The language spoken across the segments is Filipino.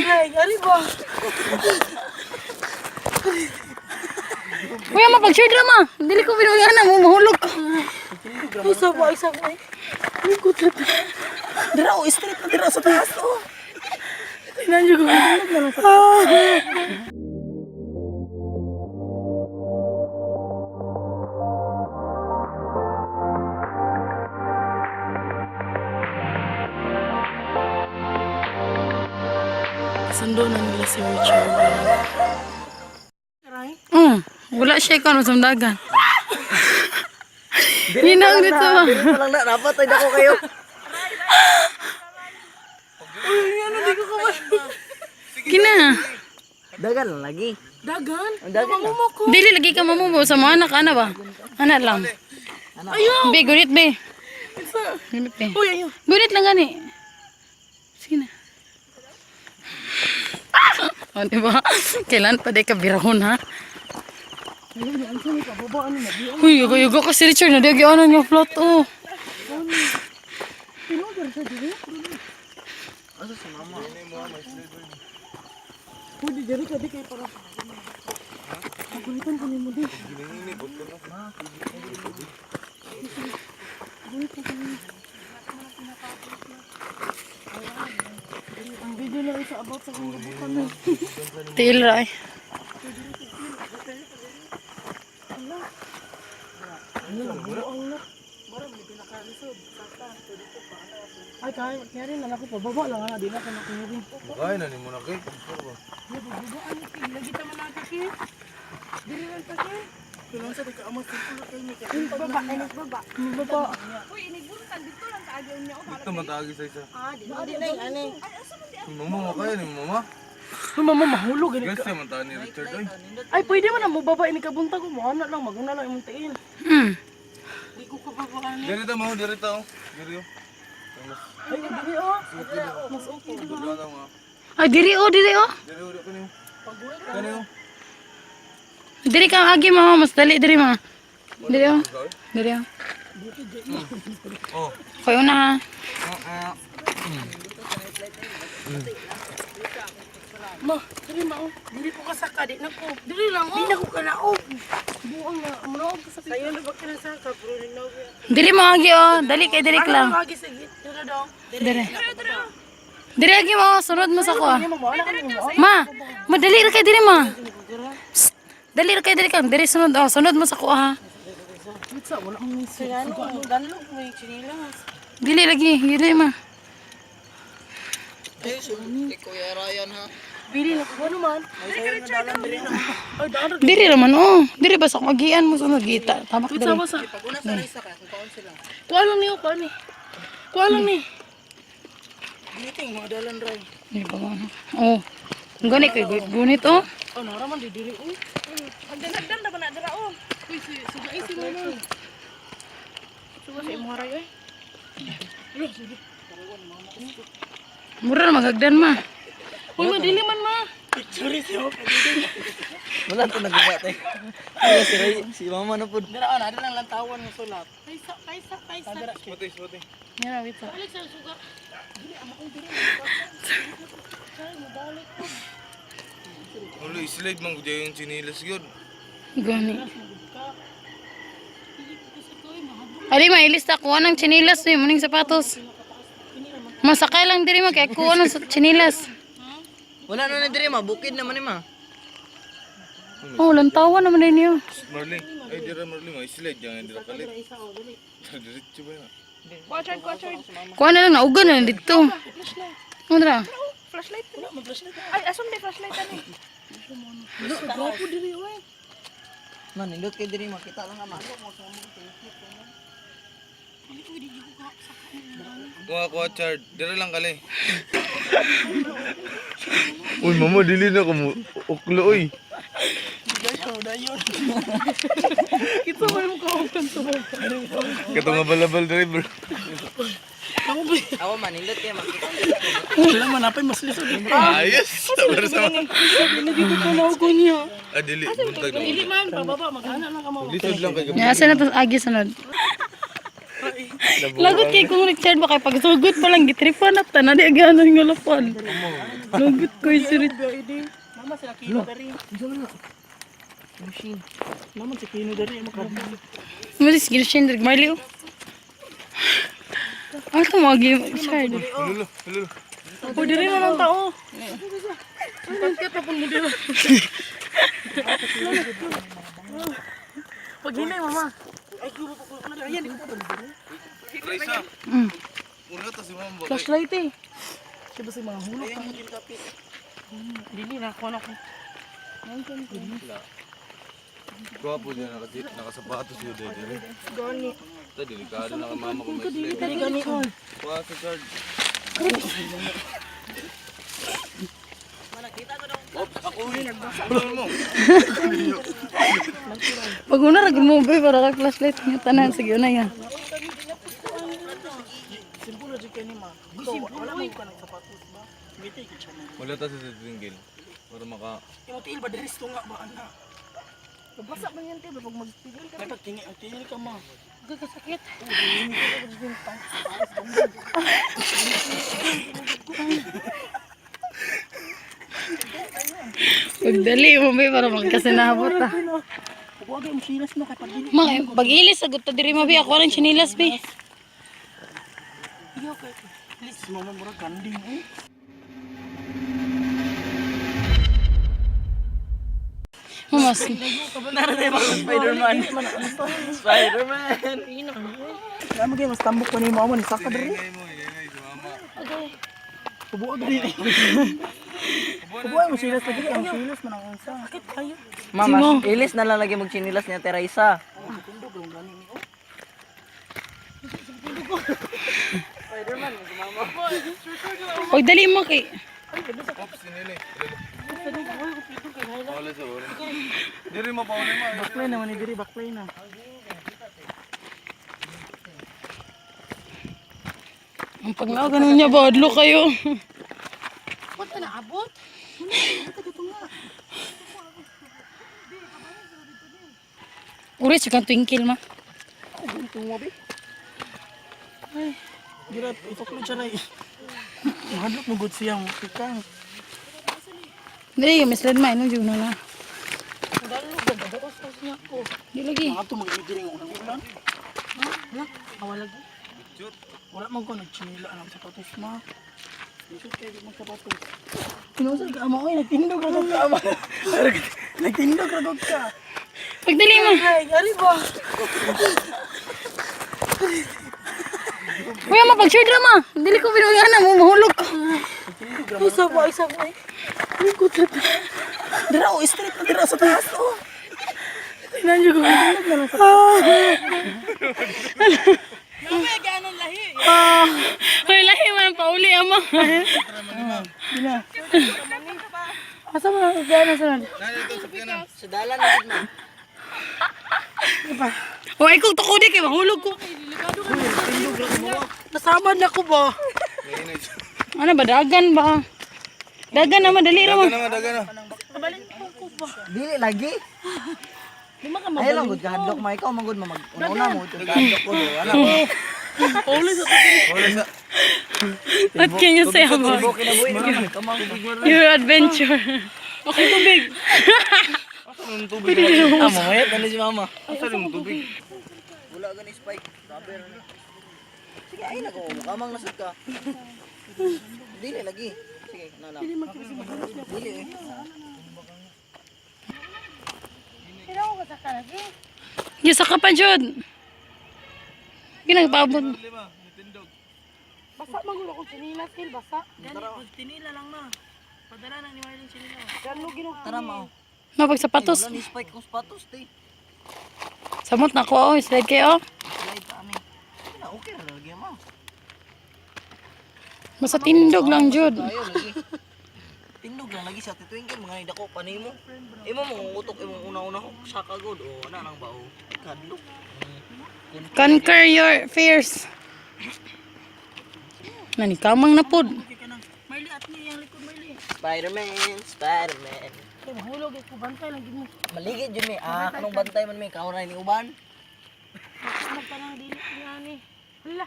Ari ba? Kuya, mapag-share drama. Dili ko binuyanan mo, mahulog ko. Isa ba? Ikot na ito. Dira o, straight na dira sa taas o. Tingnan nyo ko. Mahulog na lang sa taas. Sundo na nila si Richard. Wala siya ikaw sa dagan. Hinang dito ba? Dili pa lang na. Dapat ay dako kayo. Kina. Dagan lang lagi. Dagan? Dagan lang. Dili lagi ka mamubo sa mga anak. Ano ba? Anak lang. Ayaw! Be, gunit be. Gunit be. Uy, ayaw! Gunit lang gani. Sige na. O, diba? Kailan pa di ka birahon, ha? Uy, yugo ka si Richard na di ano niya flat, oh. Asa si mama? Pwede diri ka di kay para. Magulitan ko ni mo di. Ang video lang sa about sa kung gabukan na. Tiil ray. Ay, kaya rin lang ako pababa lang ha. Di na ako nakinig. Ay, nani mo na kayo. Lagi tama na ako kaya. Dili lang pa kaya. Kailangan sa tika-amot sa pulo kayo ni kaya. Baba, baba. Baba. Uy, inigburutan dito lang kaagyaw niya. Ito matagi sa isa. Di na yung ano. Mama mo kaya ni mama. Uy, mama, mahulog. Guys, siya mata ni Richard. Ay, Ay, pwede man na mo baba. Inikabunta ko. Mauna lang. Maguna lang yung tiin. Di ko kababaan. dirita mo, dirita oh. Diri oh. Ay, dili oh. Mas okay, di ba? Dua lang ah. Ay, diri, oh, diri, oh. Diri oh, kani oh. Kani oh. Diri ka agi, mama. Mas dali, diri, ma. Diri, oh. Diri, oh. Oh. Kayo na, ha. Ma, dili ma oh. Dili ko kasaka. Di na ko. Dili lang oh. Di na ko kanaog. Buang na. Manaog ka sa pita. Sayo na ba kinasaka? Bro, ninaog. Diri mo agi, oh. Dali kay diri ka lang. Lagi sa git. Dili daw. Diri. Diri agi mo, sunod mo sa ko, ah. Di mo mo. Wala ka mo. Ma, madali ra kay diri, ma. Psst. Dali ra kay diri kang. Diri sunod, oh. Sunod mo sa ko, ha. Wala akong minsan. Kaya ano, danlog mo yung chinilas. Dili lagi, dili, ma. Kuya Ryan ha. Bili na ko naman. Ay, nadalan diri na. Ay, daan. Diri raman, oh. Diri ba sa kagian mo sunod gita. Tabak Wait, diri. sama sa. Pag una sa risa ka, kung kaon sila. Kuha lang niyo, kuha ni. Kuha lang ni. Gliting, mga dalan ray. Dili ba mo? Oh. Gani kay gunit, oh. Oh, naraman di dili. Uy, Magdanagdan na ba na dira oh. suga isi mo na. Suga sa imong haray, eh. Mura na magagdan, ma. Uy, madili man ma. Sorry siya. Wala ito nagbubat eh. Wala si Ray, si mama na po. Dira na, dira lang tawan ng sulat. Kaisa. Swati, swati. Yan, wait. Balik sa suga. Ulo, islide man ko dyan yung chinilas yun. Gani. Ali, mailista kuha ng chinilas, eh. Muning sapatos. Masakay lang diri mo kay kuha ng chinilas. Wala na diri ma, bukid naman ni ma. Oh, lantawan naman din niyo. Marling. Ay, dira Marling. May islide dyan. Dira kalit. Diretso ba yan? Quadrant. Kuha na lang, naugan na dito. Mudra. Flashlight. Ay, asom di flashlight ani. Gapo diri, uy. Man, indot kay diri makita lang ama. Kuha ko, Chard. Dira lang kali. Uy, mama, dili na ko mo. Uklo, uy. Kita mo yung kaupan sa mga. Kato nga balabal driver. Awa man, indot kay makita. Wala man, apay mas lisod. Ayos. Tabar sa mga. Nagigit ko na ako niya. Ah, dili. Buntag na. Dili man, pababa, mag-ana lang ka mo. Lisod lang kay gabi. Asa na to agi sunod. Lagot kay kung Richard ba kay pagsugod pa lang gitripan at tanan di ganon nga lapon. Lugot ko isirit. Mama sila kilo dari. Machine. Mama si kilo dari makabili. Malis girshin direk Marley. Ano ka mga game? Shard. Lulu, lulu. O diri na lang tao. Pagkat tapon mo diri. Pag hinay mama. Ay kubo ko na ayan di ko pa. Raisa. Mm. Una to si mama. Flashlight eh. Siya ba si mga hulog ang kapit. Dili na ako na ko. Gwapo dyan, nakasapatos yun dyan. Gani. Ito, delikado na kay mama kung may slip. Dili gani on. Kuha sa card. Ako yun. Ano mo? Pag una rag mo ba para kag flashlight niya tanan sige na yan. Simple jud kani ma. Wala may ka ng sapatos ba? Ngiti ka siya. Wala ta sa single. Para maka... Imo tiil ba diri nga ba ana? Basa man yan tiil pag magtigil ka. Dapat tingi ang tiil ka ma. Sakit. Pagdali mo ba para magkasinabot ah. Huwag ay musinas mo kay pagdili. Mga pag-ilis sagot ta diri mabi ako rin chinilas bi. Iyo kay. Please mama mura ganding eh. Mas Nara na ba Spider-Man? Spider-Man. Lama gyud mas tambok pa ni mo ni saka diri. Ingay mo, ingay si mama. Kubuag diri. Kubuag mo silas lagi ang silas man ang unsa. Sakit kayo. Mama, ilis na lang lagi magchinilas niya Teresa. og dali mo kay Ops, sinili. Wala sa oras. Diri mo pa ulit mo. Baklay naman ni diri baklay na. ang paglaw ganun niya ba adlo kayo. Punta na abot. Uri sa kang twinkle ma. Tungo bi. Ay, gira ipaklo siya na. Mahadlok mo gud siyang pikang. Dili yung misled ma ino jud na. Dalo ganda daos ko niya ko. Di lagi. Ato mag-idiri ng ulan. Ha? Awala lagi. Wala man ko nagchinila ang sapatos ma. Isot kayo di magsapatos. Kinusay ka ama ko, nagtindog ra ka ama. Nagtindog ra ka. Pagdali mo. Ay, ari ba? Kuya ma pag short ra ma. Dili ko binugana mo mahulog ko. Isa ba? Likot sa taas. Dira o, straight na dira sa taas o. Tinanyo ko, nagtindog na lang sa taas. Hoy lahi man pauli ama. Gina. Asa mo na gana sa nan? Sa dalan na gid man. Hoy ko tukodi kay mahulog ko. Nasama na ko ba? Ano ba dagan ba? Dagan na madali ra mo. Daga na. Dili lagi. Ay lang gud kahadlok ma ikaw magud mo mag-una mo kahadlok ko do. Ana ko. Wala sa... What can you say about Ibo kinabuhi na kamang your adventure? Okay tubig. Asan yung tubig? amo mayat dali si mama. Asan yung tubig? Wala gani spike. Rubber na. Sige ay nako kamang nasad ka. Dili lagi. Sige na lang. Dili eh. Gisa ka pa jud. Ginagpaabot. Basa magulo ko sinilas kil basa. Tinila lang na. Padala na ni Marlene sinila. Gano gino. Tara mao. Mapag sapatos. Wala ni spike kung sapatos te. Samot na ko oh, slide kayo. Slide ta ani. Na okay ra lagi ma. Basta tindog lang jud. Ayo lagi. Tindog lang lagi sa titwingkin mga nidako panimo. Imo mo utok imong una-una sa kagod o ana nang bao. Kadlok. Conquer your fears. Nani kamang na pod. Marlene at niya yung likod Marlene. Spider-Man, Spider-Man. Kaya mahulog ko bantay lang gid mo. Maligid yun may. Ah, kanong bantay man may kauray ni uban. Magtanang dili nga ni. Hala.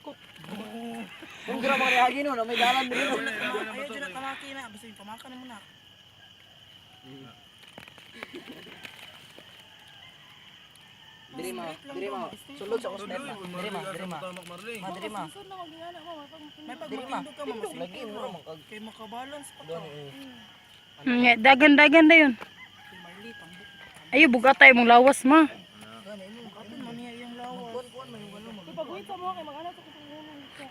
iskot. Kung gira mga reagi no, na may dalan din no. Ayaw dyan na tamaki na. Basta yung pamakan mo na. Diri ma. Sulod sa step ma. Diri ma. Ma, diri ma. May pagmatindog ka mo. Lagi mo ra man kay makabalance pa ka. Dagan-dagan na yun. Marley tambok. Ayo, bugat tayo mong lawas, ma. Gani mo katon man niya yung lawas. Kuan man yung ano mag. Ipag-wait sa mo kay mag-anak ako kung ano siya.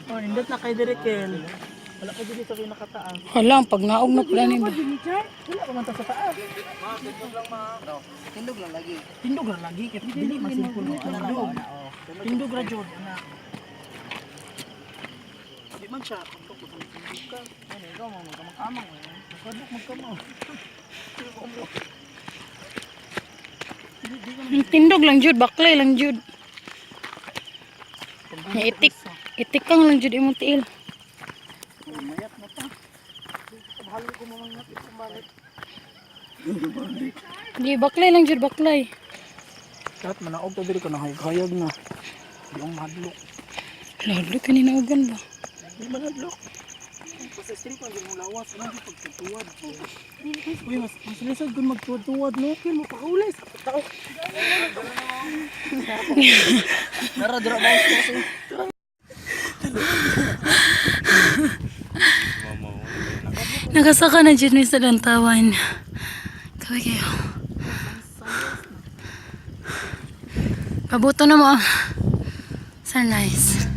Oh, nindot na kay Dirikel. Wala ko dito sa nakataas. Hala, pag naog na pala ni ba? Wala ko man ta sa taas. Tindog lang lagi. Tindog lang lagi kay dili man simpul mo. Tindog ra jud ana. Di man siya kanto ko sa tindog ka. Ano ikaw mo magkamang-amang eh. Nakaduk magkamaw. Tindog lang jud, baklay lang jud. Itik kang lang jud imong tiil. Mayat na ta. Bahalin ko mamang natin kumbalik. Di, baklay lang jud, baklay. Kahit manaog ta diri ka na hayag na. Di ang madlok. Lalo, kaninaogan ba? Di ba nadlok? Sa street ang yung lawas na di pagtutuwad. Uy, mas lisod kung magtuwad-tuwad no. Kaya mo pahulay sa tao. Dara bounce kasi. Nakasaka na dyan may sa lantawan. Kaway kayo. Pabuto na mo. So nice.